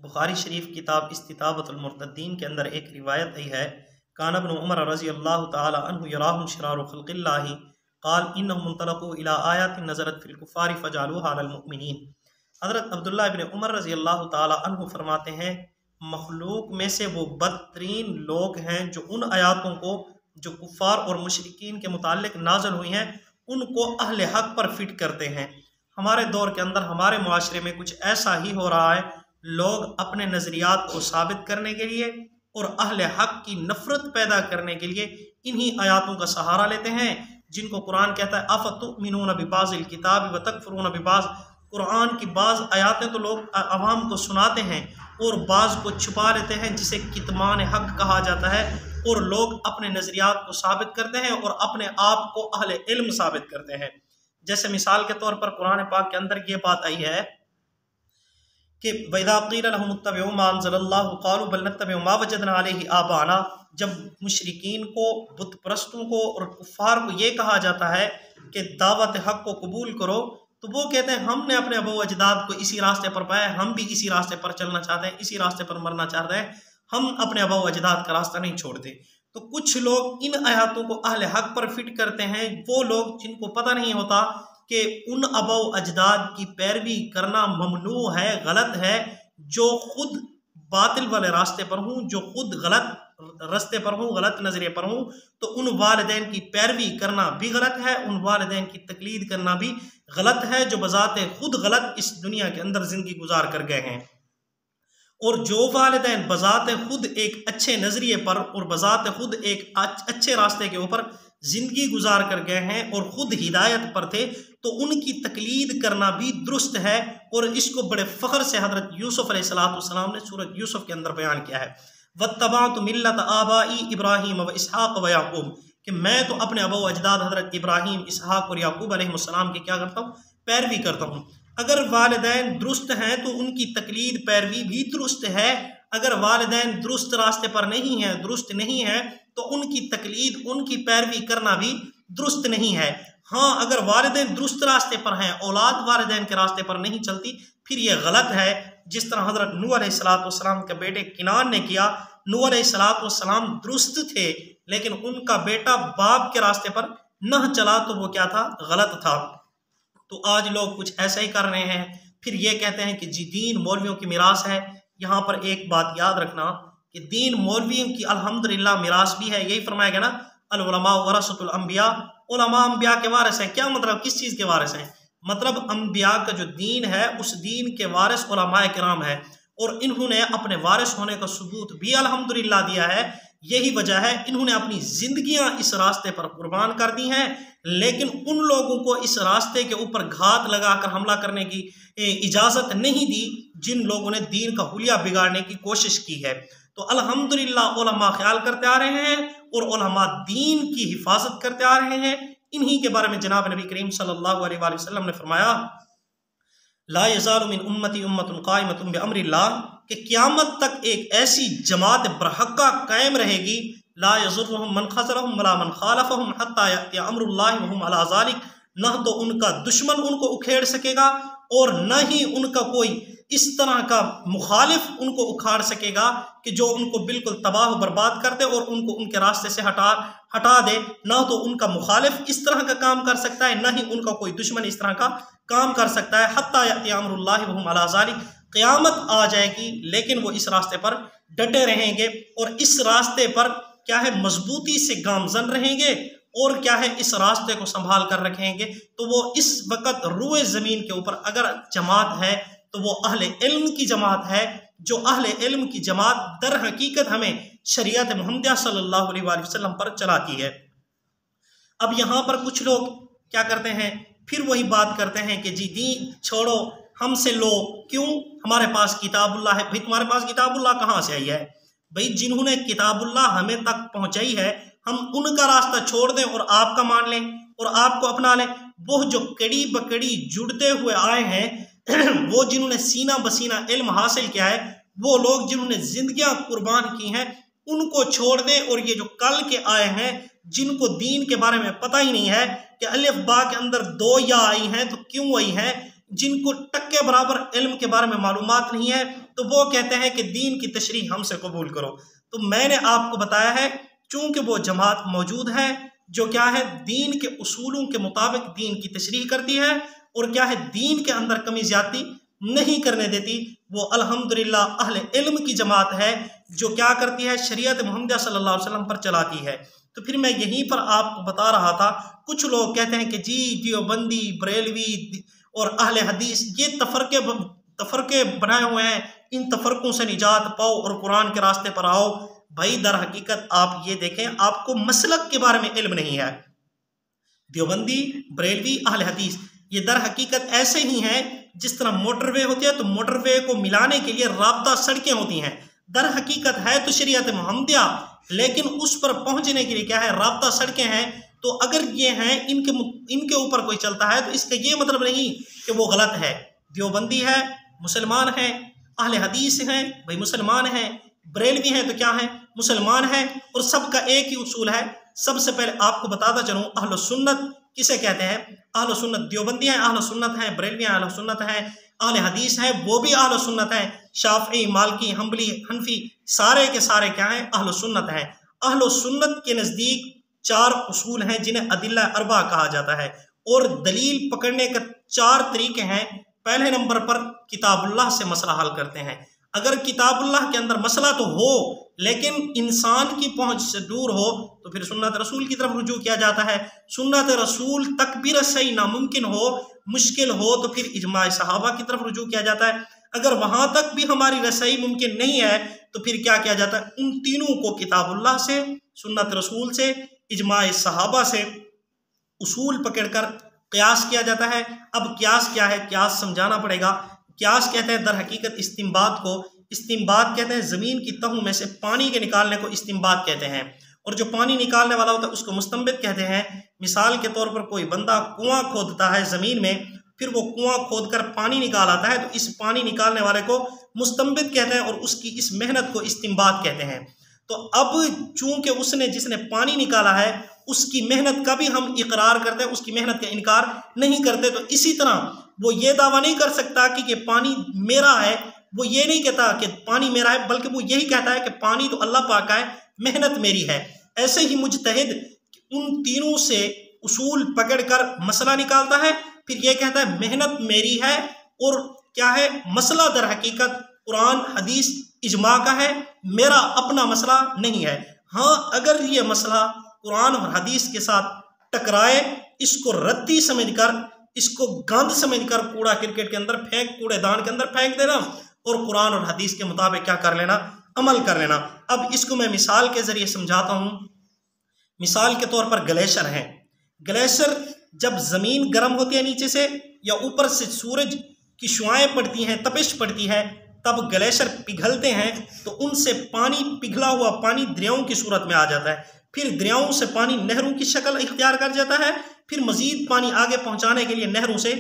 بخاری شریف کتاب استطابۃ المرتدین کے اندر ایک روایت آئی ہے، کان ابن عمر رضی اللہ تعالی عنہ یراہم شرار خلق اللہ قال انہم انطلقوا الی آیات نزلت فی الکفار فجعلوها علی المؤمنین۔ حضرت عبداللہ ابن عمر رضی اللہ تعالی عنہ فرماتے ہیں، مخلوق میں سے وہ بدترین لوگ ہیں جو ان آیاتوں کو جو کفار اور مشرکین کے متعلق نازل ہوئی ہیں ان کو اہل حق پر فٹ کرتے ہیں۔ ہمارے دور کے اندر ہمارے معاشرے میں کچھ ایسا ہی ہو رہا ہے، لوگ اپنے نظریات کو ثابت کرنے کے لیے اور اہل حق کی نفرت پیدا کرنے کے لیے انہی آیاتوں کا سہارا لیتے ہیں جن کو قرآن کہتا ہے افتؤمنون ببعض الکتاب وتکفرون ببعض۔ قرآن کی بعض آیاتیں تو لوگ عوام کو سناتے ہیں اور بعض کو چھپا لیتے ہیں جسے کتمان حق کہا جاتا ہے، اور لوگ اپنے نظریات کو ثابت کرتے ہیں اور اپنے آپ کو اہل علم ثابت کرتے ہیں۔ جیسے مثال کے طور پر قرآن پاک کے اندر یہ بات آئی ہے کہ وَإِذَا قِيلَ لَهُمُ اتَّبِعُوا مَا أَنزَلَ اللَّهُ قَالُوا بَلْ نَتَّبِعُ مَا وَجَدْنَا عَلَيْهِ آبَاءَنَا۔ جب مشرکین کو، بت پرستوں کو اور کفار کو یہ کہا جاتا ہے کہ دعوت حق کو قبول کرو، تو وہ کہتے ہیں ہم نے اپنے ابو و اجداد کو اسی راستے پر پایا، ہم بھی اسی راستے پر چلنا چاہتے ہیں، اسی راستے پر مرنا چاہتے ہیں، ہم اپنے ابو و اجداد کا راستہ نہیں چھوڑتے۔ تو کچھ لوگ ان آیاتوں کو اہل حق پر فٹ کرتے ہیں، وہ لوگ جن کو پتہ نہیں ہوتا کہ ان ابا و اجداد کی پیروی کرنا ممنوع ہے، غلط ہے، جو خود باطل والے راستے پر ہوں، جو خود غلط راستے پر ہوں، غلط نظریے پر ہوں، تو ان والدین کی پیروی کرنا بھی غلط ہے، ان والدین کی تقلید کرنا بھی غلط ہے جو بذات خود غلط اس دنیا کے اندر زندگی گزار کر گئے ہیں۔ اور جو والدین بذات خود ایک اچھے نظریے پر اور بذات خود ایک اچھے راستے کے اوپر زندگی گزار کر گئے ہیں اور خود ہدایت پر تھے، تو ان کی تقلید کرنا بھی درست ہے، اور اس کو بڑے فخر سے حضرت یوسف علیہ السلام نے سورۃ یوسف کے اندر بیان کیا ہے، وَاتَّبَعْتُ مِلَّةَ آبَائِي إِبْرَاهِيمَ وَإِسْحَاقَ وَيَعْقُوبَ، کہ میں تو اپنے ابا و اجداد حضرت ابراہیم، اسحاق اور یعقوب علیہ السلام کی کیا کرتا ہوں؟ پیروی کرتا ہوں۔ اگر والدین درست ہیں تو ان کی تقلید پیروی بھی درست ہے، اگر والدین درست راستے پر نہیں ہیں، درست نہیں ہیں، تو ان کی تقلید، ان کی پیروی کرنا بھی درست نہیں ہے۔ ہاں، اگر والدین درست راستے پر ہیں، اولاد والدین کے راستے پر نہیں چلتی، پھر یہ غلط ہے، جس طرح حضرت نوح علیہ السلام کے بیٹے کنعان نے کیا۔ نوح علیہ السلام درست تھے، لیکن ان کا بیٹا باپ کے راستے پر نہ چلا تو وہ کیا تھا؟ غلط تھا۔ تو آج لوگ کچھ ایسا ہی کر رہے ہیں، پھر یہ کہتے ہیں کہ جی دین مولویوں کی میراث ہے۔ یہاں پر ایک بات یاد رکھنا کہ دین مولویوں کی الحمدللہ میراث بھی ہے، یہی فرمایا گیا نا، العلماء ورثۃ الانبیاء، علماء انبیاء کے وارث ہیں۔ کیا مطلب؟ کس چیز کے وارث ہیں؟ مطلب انبیاء کا جو دین ہے اس دین کے وارث علماء کرام ہیں، اور انہوں نے اپنے وارث ہونے کا ثبوت بھی الحمدللہ دیا ہے۔ یہی وجہ ہے انہوں نے اپنی زندگیاں اس راستے پر قربان کر دی ہیں، لیکن ان لوگوں کو اس راستے کے اوپر گھات لگا کر حملہ کرنے کی اجازت نہیں دی جن لوگوں نے دین کا حلیہ بگاڑنے کی کوشش کی ہے۔ تو الحمدللہ علماء خیال کرتے آ رہے ہیں اور علماء دین کی حفاظت کرتے آ رہے ہیں۔ انہی کے بارے میں جناب نبی کریم صلی اللہ علیہ وآلہ وسلم نے فرمایا، لا یزال من امتی امت قائمۃ بامر اللہ، کہ قیامت تک ایک ایسی جماعت برحقہ قائم رہے گی، لا یضرهم من خذلهم ولا من خالفهم حتی یأتی امر اللہ وهم علی ذلک، نہ تو ان کا دشمن ان کو اکھیڑ سکے گا اور نہ ہی ان کا کوئی اس طرح کا مخالف ان کو اکھاڑ سکے گا کہ جو ان کو بالکل تباہ و برباد کر دے اور ان کو ان کے راستے سے ہٹا دے۔ نہ تو ان کا مخالف اس طرح کا کام کر سکتا ہے، نہ ہی ان کا کوئی دشمن اس طرح کا کام کر سکتا ہے۔ حتی یأتی امر اللہ وهم علی ذلک، قیامت آ جائے گی لیکن وہ اس راستے پر ڈٹے رہیں گے اور اس راستے پر کیا ہے؟ مضبوطی سے گامزن رہیں گے، اور کیا ہے؟ اس راستے کو سنبھال کر رکھیں گے۔ تو وہ اس وقت روئے زمین کے اوپر اگر جماعت ہے تو وہ اہل علم کی جماعت ہے، جو اہل علم کی جماعت در حقیقت ہمیں شریعت محمدیہ صلی اللہ علیہ وآلہ وسلم پر چلاتی ہے۔ اب یہاں پر کچھ لوگ کیا کرتے ہیں؟ پھر وہی بات کرتے ہیں کہ جی دین چھوڑو، ہم سے لو، کیوں؟ ہمارے پاس کتاب اللہ ہے۔ بھئی تمہارے پاس کتاب اللہ کہاں سے آئی ہے؟ بھئی جنہوں نے کتاب اللہ ہمیں تک پہنچائی ہے، ہم ان کا راستہ چھوڑ دیں اور آپ کا مان لیں اور آپ کو اپنا لیں؟ وہ جو کڑی بکڑی جڑتے ہوئے آئے ہیں، وہ جنہوں نے سینہ بسینہ علم حاصل کیا ہے، وہ لوگ جنہوں نے زندگیاں قربان کی ہیں، ان کو چھوڑ دیں، اور یہ جو کل کے آئے ہیں جن کو دین کے بارے میں پتہ ہی نہیں ہے کہ الف با کے اندر 2 یا آئی ہیں تو کیوں آئی ہیں، جن کو ٹکے برابر علم کے بارے میں معلومات نہیں ہے، تو وہ کہتے ہیں کہ دین کی تشریح ہم سے قبول کرو۔ تو میں نے آپ کو بتایا ہے چونکہ وہ جماعت موجود ہے جو کیا ہے دین کے اصولوں کے مطابق دین کی تشریح کرتی ہے اور کیا ہے دین کے اندر کمی زیادتی نہیں کرنے دیتی، وہ الحمدللہ اہل علم کی جماعت ہے جو کیا کرتی ہے شریعت محمدیہ صلی اللہ علیہ وسلم پر چلاتی ہے۔ تو پھر میں یہیں پر آپ کو بتا رہا تھا کچھ لوگ کہتے ہیں کہ جی دیوبندی، بریلوی اور اہل حدیث یہ تفرقے بنائے ہوئے ہیں، ان تفرقوں سے نجات پاؤ اور قرآن کے راستے پر آؤ۔ بھائی در حقیقت آپ یہ دیکھیں آپ کو مسلک کے بارے میں علم نہیں ہے۔ دیوبندی، بریلوی، اہل حدیث یہ در حقیقت ایسے ہی ہیں جس طرح موٹر وے ہوتی ہے تو موٹر وے کو ملانے کے لیے رابطہ سڑکیں ہوتی ہیں، در حقیقت ہے تو شریعت محمدیہ لیکن اس پر پہنچنے کے لیے کیا ہے رابطہ سڑکیں ہیں۔ تو اگر یہ ہیں ان کے اوپر کوئی چلتا ہے تو اس کا یہ مطلب نہیں کہ وہ غلط ہے۔ دیوبندی ہے مسلمان ہیں، اہل حدیث ہیں بھائی مسلمان ہیں، بریلوی ہیں تو کیا ہیں مسلمان ہیں، اور سب کا ایک ہی اصول ہے۔ سب سے پہلے آپ کو بتاتا چلوں اہل سنت کسے کہتے ہیں؟ اہل سنت دیوبندی ہیں، اہل سنت ہیں، بریلوی ہیں، اہل سنت ہیں، اہل حدیث ہیں وہ بھی اہل سنت ہیں، شافعی، مالکی، حنبلی، حنفی سارے کے سارے کیا ہیں اہل سنت ہیں۔ اہل سنت کے نزدیک 4 اصول ہیں جنہیں ادلہ اربعہ کہا جاتا ہے، اور دلیل پکڑنے کا 4 طریقے ہیں۔ پہلے نمبر پر کتاب اللہ سے مسئلہ حل کرتے ہیں۔ اگر کتاب اللہ کے اندر مسئلہ تو ہو لیکن انسان کی پہنچ سے دور ہو تو پھر سنت رسول کی طرف رجوع کیا جاتا ہے۔ سنت رسول تک بھی رسائی ناممکن ہو، مشکل ہو تو پھر اجماع صحابہ کی طرف رجوع کیا جاتا ہے۔ اگر وہاں تک بھی ہماری رسائی ممکن نہیں ہے تو پھر کیا کیا جاتا ہے ان تینوں کو کتاب اللہ سے، سنت رسول سے، اجماع صحابہ سے اصول پکڑ کر قیاس کیا جاتا ہے۔ اب قیاس کیا ہے قیاس سمجھانا پڑے گا۔ قیاس کہتے ہیں در حقیقت استنباط کو، استنباط کہتے ہیں زمین کی تہوں میں سے پانی کے نکالنے کو استنباط کہتے ہیں، اور جو پانی نکالنے والا ہوتا ہے اس کو مستنبط کہتے ہیں۔ مثال کے طور پر کوئی بندہ کنواں کھودتا ہے زمین میں، پھر وہ کنواں کھود کر پانی نکال آتا ہے تو اس پانی نکالنے والے کو مستنبط کہتے ہیں اور اس کی اس محنت کو استنباط کہتے ہیں۔ تو اب چونکہ جس نے پانی نکالا ہے اس کی محنت کا بھی ہم اقرار کرتے ہیں، اس کی محنت کا انکار نہیں کرتے، تو اسی طرح وہ یہ دعویٰ نہیں کر سکتا کہ یہ پانی میرا ہے، وہ یہ نہیں کہتا کہ پانی میرا ہے، بلکہ وہ یہی کہتا ہے کہ پانی تو اللہ پاک کا ہے، محنت میری ہے۔ ایسے ہی مجتہد ان تینوں سے اصول پکڑ کر مسئلہ نکالتا ہے، پھر یہ کہتا ہے محنت میری ہے، اور کیا ہے مسئلہ در حقیقت قرآن حدیث اجماع کا ہے، میرا اپنا مسئلہ نہیں ہے۔ ہاں اگر یہ مسئلہ قرآن اور حدیث کے ساتھ ٹکرائے، اس کو ردی سمجھ کر، اس کو گند سمجھ کر کوڑا کرکٹ کے اندر پھینک، کوڑے دان کے اندر پھینک دینا اور قرآن اور حدیث کے مطابق کیا کر لینا عمل کر لینا۔ اب اس کو میں مثال کے ذریعے سمجھاتا ہوں۔ مثال کے طور پر گلیشر ہیں۔ گلیشر جب زمین گرم ہوتی ہے نیچے سے یا اوپر سے سورج کی شعائیں پڑتی ہیں، تپش پڑتی ہے، تب گلیشر پگھلتے ہیں تو ان سے پانی، پگھلا ہوا پانی دریاؤں کی صورت میں آ جاتا ہے، پھر دریاؤں سے پانی نہروں کی شکل اختیار کر جاتا ہے، پھر مزید پانی آگے پہنچانے کے لیے نہروں سے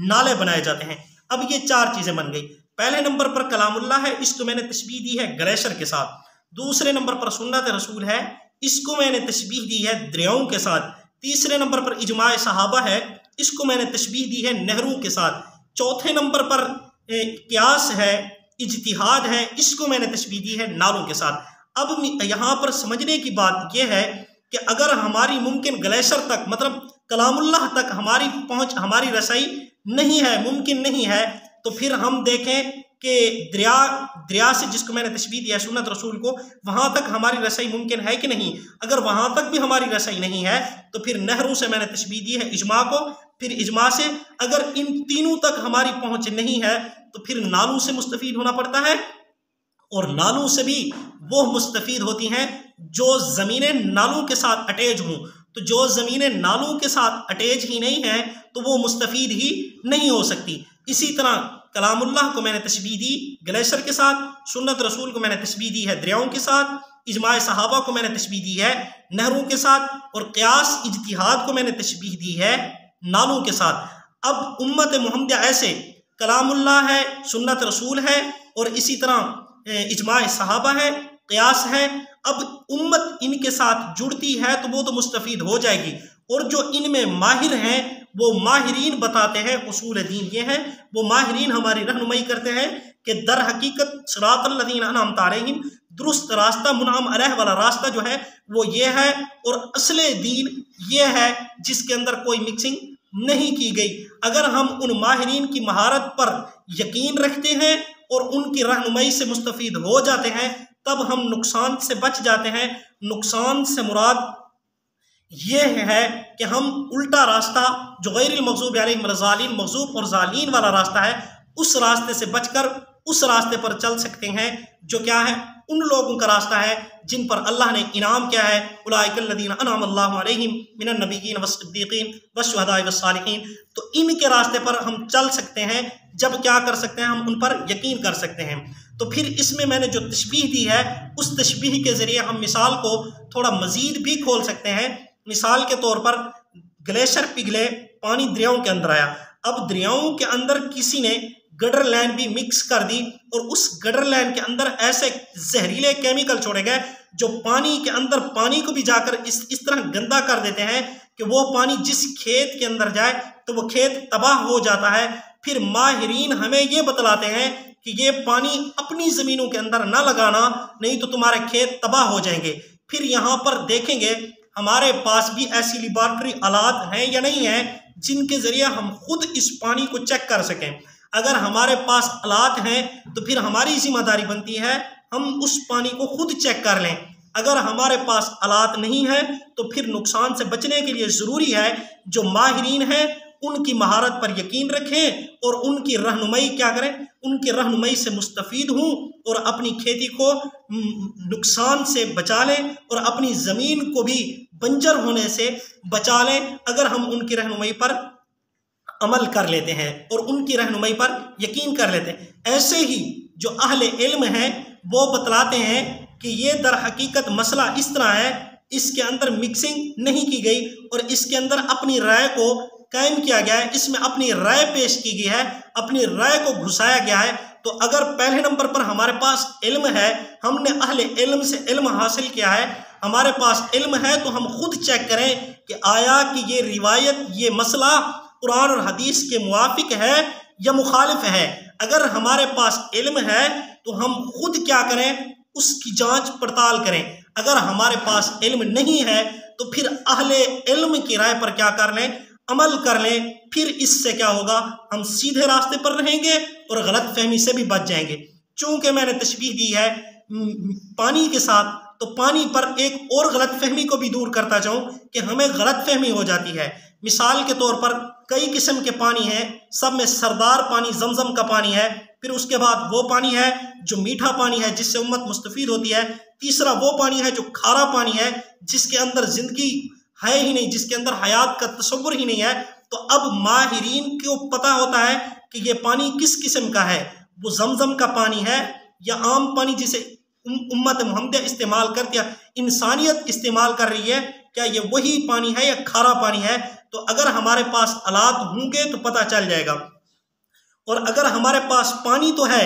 نالے بنائے جاتے ہیں۔ اب یہ 4 چیزیں بن گئی۔ پہلے نمبر پر کلام اللہ ہے، اس کو میں نے تشبیہ دی ہے گلیشر کے ساتھ۔ دوسرے نمبر پر سنت رسول ہے، اس کو میں نے تشبیہ دی ہے دریاؤں کے ساتھ۔ تیسرے نمبر پر اجماع صحابہ ہے، اس کو میں نے تشبیہ دی ہے نہروں کے ساتھ۔ چوتھے نمبر پر قیاس ہے، اجتہاد ہے، اس کو میں نے تشبیہ دی ہے نالوں کے ساتھ۔ اب یہاں پر سمجھنے کی بات یہ ہے کہ اگر ہماری ممکن گلیشر تک، مطلب کلام اللہ تک ہماری پہنچ، ہماری رسائی نہیں ہے، ممکن نہیں ہے، تو پھر ہم دیکھیں کہ دریا سے، جس کو میں نے تشبیہ دیا سنت رسول کو، وہاں تک ہماری رسائی ممکن ہے کہ نہیں؟ اگر وہاں تک بھی ہماری رسائی نہیں ہے تو پھر نہروں سے میں نے تشبیہ دی ہے اجماع کو، پھر اجماع سے اگر ان تینوں تک ہماری پہنچ نہیں ہے تو پھر نالوں سے مستفید ہونا پڑتا ہے، اور نالوں سے بھی وہ مستفید ہوتی ہیں جو زمینیں نالوں کے ساتھ اٹیچ ہوں۔ تو جو زمینیں نالوں کے ساتھ اٹیچ ہی نہیں ہیں تو وہ مستفید ہی نہیں ہو سکتی۔ اسی طرح کلام اللہ کو میں نے تشبیہ دی گلیشر کے ساتھ، سنت رسول کو میں نے تشبیہ دی ہے دریاؤں کے ساتھ، اجماع صحابہ کو میں نے تشبیہ دی ہے نہروں کے ساتھ، اور قیاس اجتہاد کو میں نے تشبیہ دی ہے نالوں کے ساتھ۔ اب امت محمدیہ ایسے کلام اللہ ہے، سنت رسول ہے، اور اسی طرح اجماع صحابہ ہے، قیاس ہے۔ اب امت ان کے ساتھ جڑتی ہے تو وہ تو مستفید ہو جائے گی، اور جو ان میں ماہر ہیں وہ ماہرین بتاتے ہیں اصول دین یہ ہیں، وہ ماہرین ہماری رہنمائی کرتے ہیں کہ در حقیقت صراط الذین انعمت علیہم، درست راستہ منعم علیہ والا راستہ جو ہے وہ یہ ہے، اور اصل دین یہ ہے جس کے اندر کوئی مکسنگ نہیں کی گئی۔ اگر ہم ان ماہرین کی مہارت پر یقین رکھتے ہیں اور ان کی رہنمائی سے مستفید ہو جاتے ہیں تب ہم نقصان سے بچ جاتے ہیں۔ نقصان سے مراد یہ ہے کہ ہم الٹا راستہ جو غیر المغضوب علیہم ولا الضالین، مغضوب اور ضالین والا راستہ ہے، اس راستے سے بچ کر اس راستے پر چل سکتے ہیں جو کیا ہے، ان لوگوں کا راستہ ہے جن پر اللہ نے انعام کیا ہے، اولئک الذین انعم اللہ علیہم من النبیین والصدیقین والشہداء والصالحین۔ تو ان کے راستے پر ہم چل سکتے ہیں جب کیا کر سکتے ہیں، ہم ان پر یقین کر سکتے ہیں۔ تو پھر اس میں نے جو تشبیہ دی ہے اس تشبیہ کے ذریعے ہم مثال کو تھوڑا مزید بھی کھول سکتے ہیں۔ مثال کے طور پر گلیشر پگھلے، پانی دریاؤں کے اندر آیا، اب دریاؤں کے اندر کسی نے گڈر لائن بھی مکس کر دی اور اس گڈر لائن کے اندر ایسے زہریلے کیمیکل چھوڑے گئے جو پانی کے اندر پانی کو بھی جا کر اس طرح گندا کر دیتے ہیں کہ وہ پانی جس کھیت کے اندر جائے تو وہ کھیت تباہ ہو جاتا ہے۔ پھر ماہرین ہمیں یہ بتلاتے ہیں کہ یہ پانی اپنی زمینوں کے اندر نہ لگانا، نہیں تو تمہارے کھیت تباہ ہو جائیں گے۔ پھر یہاں پر دیکھیں گے ہمارے پاس بھی ایسی لیبارٹری آلات ہیں یا نہیں ہیں جن کے ذریعے ہم خود اس پانی کو چیک کر سکیں۔ اگر ہمارے پاس آلات ہیں تو پھر ہماری ذمہ داری بنتی ہے ہم اس پانی کو خود چیک کر لیں۔ اگر ہمارے پاس آلات نہیں ہیں تو پھر نقصان سے بچنے کے لیے ضروری ہے جو ماہرین ہیں ان کی مہارت پر یقین رکھیں اور ان کی رہنمائی کیا کریں، ان کی رہنمائی سے مستفید ہوں اور اپنی کھیتی کو نقصان سے بچا لیں اور اپنی زمین کو بھی بنجر ہونے سے بچا لیں اگر ہم ان کی رہنمائی پر عمل کر لیتے ہیں اور ان کی رہنمائی پر یقین کر لیتے ہیں۔ ایسے ہی جو اہل علم ہیں وہ بتلاتے ہیں کہ یہ در حقیقت مسئلہ اس طرح ہے، اس کے اندر مکسنگ نہیں کی گئی اور اس کے اندر اپنی رائے کو قائم کیا گیا ہے، اس میں اپنی رائے پیش کی گئی ہے، اپنی رائے کو گھسایا گیا ہے۔ تو اگر پہلے نمبر پر ہمارے پاس علم ہے، ہم نے اہل علم سے علم حاصل کیا ہے، ہمارے پاس علم ہے، تو ہم خود چیک کریں کہ آیا کہ یہ روایت، یہ مسئلہ قرآن اور حدیث کے موافق ہے یا مخالف ہے۔ اگر ہمارے پاس علم ہے تو ہم خود کیا کریں، اس کی جانچ پڑتال کریں۔ اگر ہمارے پاس علم نہیں ہے تو پھر اہل علم کی رائے پر کیا کر لیں، عمل کر لیں۔ پھر اس سے کیا ہوگا، ہم سیدھے راستے پر رہیں گے اور غلط فہمی سے بھی بچ جائیں گے۔ چونکہ میں نے تشبیہ دی ہے پانی کے ساتھ، تو پانی پر ایک اور غلط فہمی کو بھی دور کرتا جاؤں کہ ہمیں غلط فہمی ہو جاتی ہے۔ مثال کے طور پر کئی قسم کے پانی ہیں، سب میں سردار پانی زمزم کا پانی ہے، پھر اس کے بعد وہ پانی ہے جو میٹھا پانی ہے جس سے امت مستفید ہوتی ہے، تیسرا وہ پانی ہے جو کھارا پانی ہے جس کے اندر زندگی ہے ہی نہیں، جس کے اندر حیات کا تصور ہی نہیں ہے۔ تو اب ماہرین کو پتہ ہوتا ہے کہ یہ پانی کس قسم کا ہے، وہ زمزم کا پانی ہے یا عام پانی جسے امت محمدیہ استعمال کرتی ہے، انسانیت استعمال کر رہی ہے، کیا یہ وہی پانی ہے یا کھارا پانی ہے۔ تو اگر ہمارے پاس آلات ہوں گے تو پتہ چل جائے گا۔ اور اگر ہمارے پاس پانی تو ہے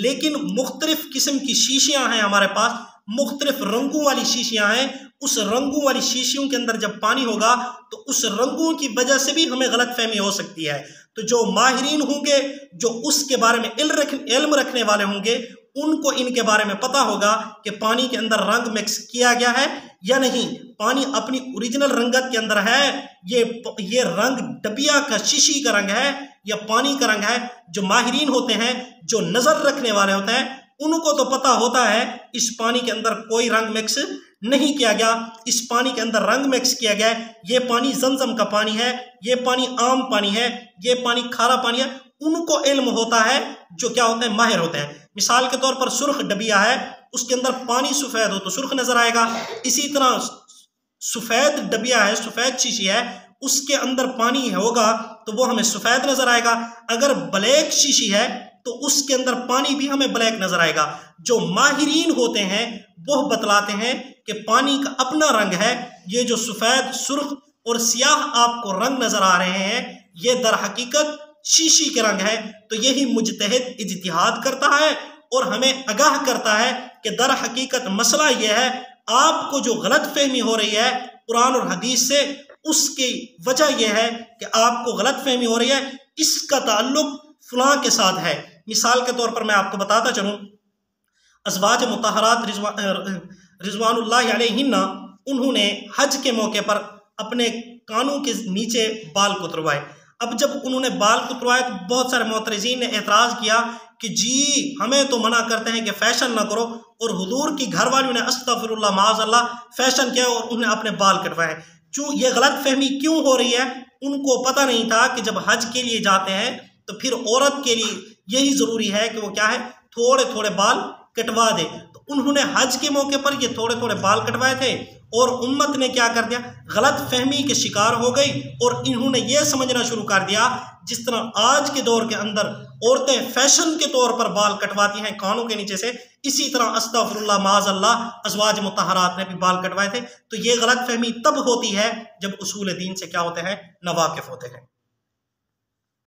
لیکن مختلف قسم کی شیشیاں ہیں، ہمارے پاس مختلف رنگوں والی شیشیاں ہیں، اس رنگوں والی شیشیوں کے اندر جب پانی ہوگا تو اس رنگوں کی وجہ سے بھی ہمیں غلط فہمی ہو سکتی ہے۔ تو جو ماہرین ہوں گے، جو اس کے بارے میں علم رکھنے والے ہوں گے، ان کو ان کے بارے میں پتہ ہوگا کہ پانی کے اندر رنگ مکس کیا گیا ہے یا نہیں، پانی اپنی اوریجنل رنگت کے اندر ہے، یہ رنگ ڈبیا کا، شیشی کا رنگ ہے یا پانی کا رنگ ہے۔ جو ماہرین ہوتے ہیں، جو نظر رکھنے والے ہوتے ہیں، ان کو تو پتہ ہوتا ہے اس پانی کے اندر کوئی رنگ مکس نہیں کیا گیا، اس پانی کے اندر رنگ مکس کیا گیا ہے، یہ پانی زمزم کا پانی ہے، یہ پانی عام پانی ہے، یہ پانی کھارا پانی ہے۔ ان کو علم ہوتا ہے جو کیا ہوتے ہیں، ماہر ہوتے ہیں۔ مثال کے طور پر سرخ ڈبیا ہے، اس کے اندر پانی سفید ہو تو سرخ نظر آئے گا۔ اسی طرح سفید ڈبیا ہے، سفید شیشی ہے، اس کے اندر پانی ہوگا تو وہ ہمیں سفید نظر آئے گا۔ اگر بلیک شیشی ہے تو اس کے اندر پانی بھی ہمیں بلیک نظر آئے گا۔ جو ماہرین ہوتے ہیں وہ بتلاتے ہیں کہ پانی کا اپنا رنگ ہے، یہ جو سفید، سرخ اور سیاہ آپ کو رنگ نظر آ رہے ہیں یہ در حقیقت شیشی کے رنگ ہے۔ تو یہی مجتہد اجتہاد کرتا ہے اور ہمیں آگاہ کرتا ہے کہ در حقیقت مسئلہ یہ ہے، آپ کو جو غلط فہمی ہو رہی ہے قرآن اور حدیث سے، اس کی وجہ یہ ہے کہ آپ کو غلط فہمی ہو رہی ہے، اس کا تعلق فلاں کے ساتھ ہے۔ مثال کے طور پر میں آپ کو بتاتا چلوں، ازواج مطہرات رضوان اللہ علیہن انہوں نے حج کے موقع پر اپنے کانوں کے نیچے بال کتروائے۔ اب جب انہوں نے بال کتروائے تو بہت سارے معترضین نے اعتراض کیا کہ جی ہمیں تو منع کرتے ہیں کہ فیشن نہ کرو، اور حضور کی گھر والیوں نے استغفر اللہ معاذ اللہ فیشن کیا اور انہوں نے اپنے بال کٹوائے۔ یہ غلط فہمی کیوں ہو رہی ہے؟ ان کو پتہ نہیں تھا کہ جب حج کے لیے جاتے ہیں تو پھر عورت کے لیے یہی ضروری ہے کہ وہ کیا ہے، تھوڑے تھوڑے بال کٹوا دے۔ تو انہوں نے حج کے موقع پر یہ تھوڑے تھوڑے بال کٹوائے تھے، اور امت نے کیا کر دیا، غلط فہمی کے شکار ہو گئی، اور انہوں نے یہ سمجھنا شروع کر دیا جس طرح آج کے دور کے اندر عورتیں فیشن کے طور پر بال کٹواتی ہیں کانوں کے نیچے سے، اسی طرح استغفر اللہ معاذ اللہ ازواج مطہرات نے بھی بال کٹوائے تھے۔ تو یہ غلط فہمی تب ہوتی ہے جب اصول دین سے کیا ہوتے ہیں، ناواقف ہوتے ہیں۔